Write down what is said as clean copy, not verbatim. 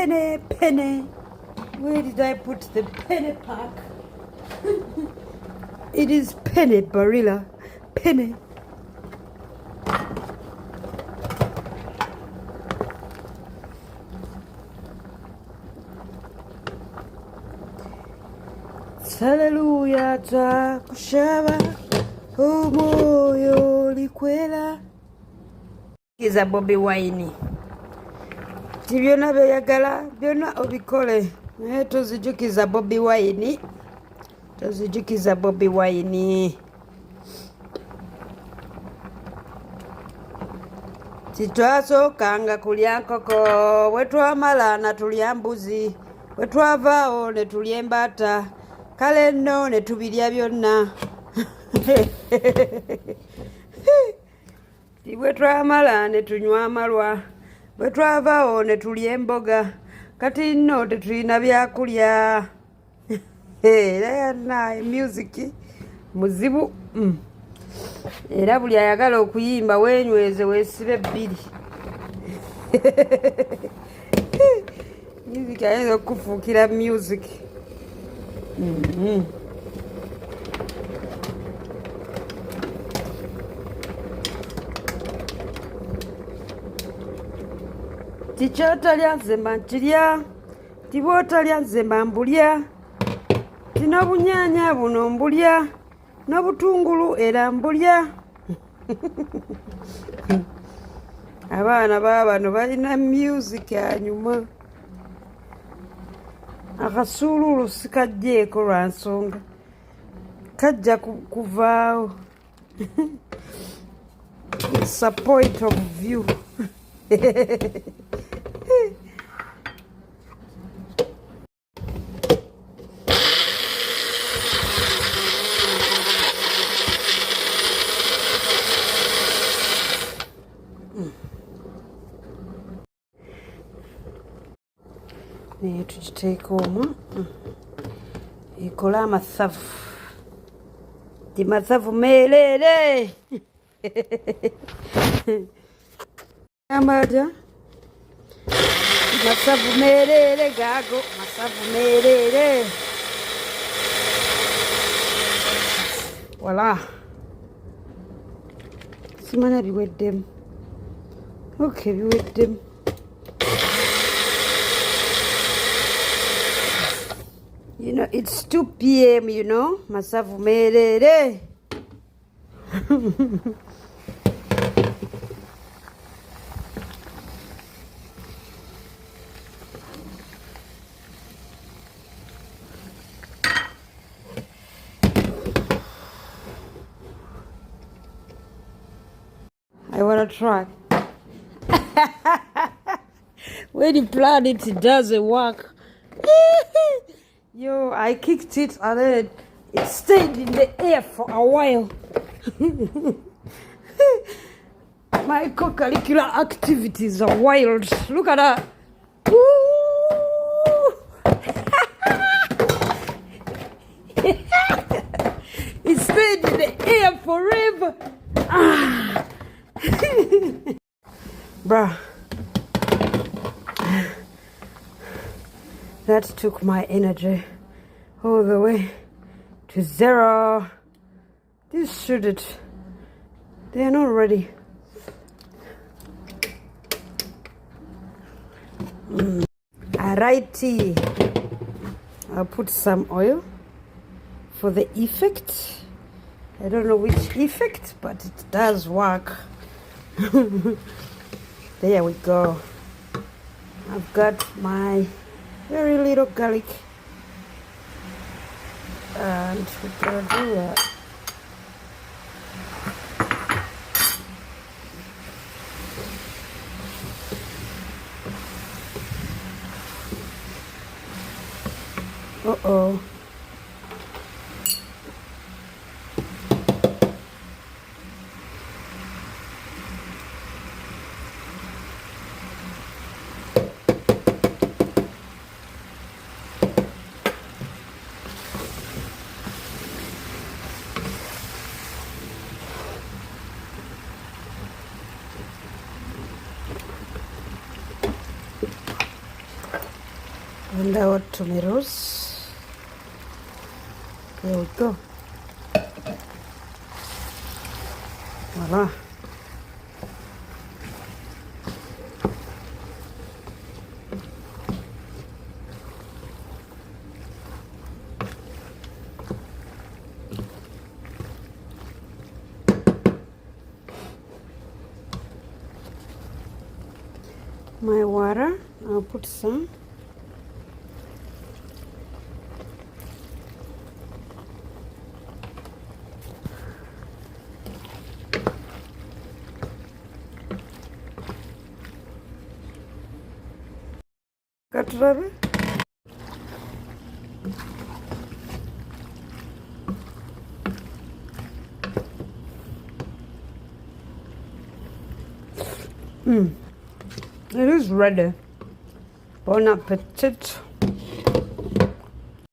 penne, penne. Where did I put the penne pack? It is penne, Barilla. Penne. Hallelujah, ta kushaba omoyo likwela. Kiza Bobi Wine. Tibyona byayagala byona obikole. Naye tozijukiza Bobi Wine. Tozijukiza Bobi Wine. Titwasookanga kulya nkoko, bwe twamala na tulya mbuzi, bwe twavaawo ne tulya embata, kale nno ne tubirya byonna. Bwe twamala ne tunywa amalwa, bwe twavaawo ne tulya emboga, kati nno tetulina byakulya. Era yanna music muzibu. Era buli ayagala okuyimba wenyweze weesibe bbiri. Music ayinza okufuukira music. Tikyotalya nze mba nkirya, tibwotalya nze mba mbulya, tin'obunyaanya buno mbulya, n'obutungulu era mbulya. Abaana baabano balina music anyuma. Akasuuluulu sikajjeeko lwa nsonga kajja kuvaawo. It's a point of view. Naye tugiteeka omwo ekola amathavu. Ti mathavu meereere. Amaja mathavu meereere gaago, mathavu meereere. Voilà. Simanya biweddemu. Okay, biweddemu. You know, it's 2 p.m., you know. Masavu merere. I want to try. When you plan it, it doesn't work. Yo, I kicked it and then it stayed in the air for a while. My co-curricular activities are wild. Look at that. It stayed in the air forever. Bruh. That took my energy all the way to zero. This shouldn't. They're not ready. Alrighty. I'll put some oil for the effect. I don't know which effect, but it does work. There we go. I've got my very little garlic, and we're gonna do that. Uh-oh. and our tomatoes. There we go. Voila. My water, I'll put some. Cutlery. It is ready. Bon appetit.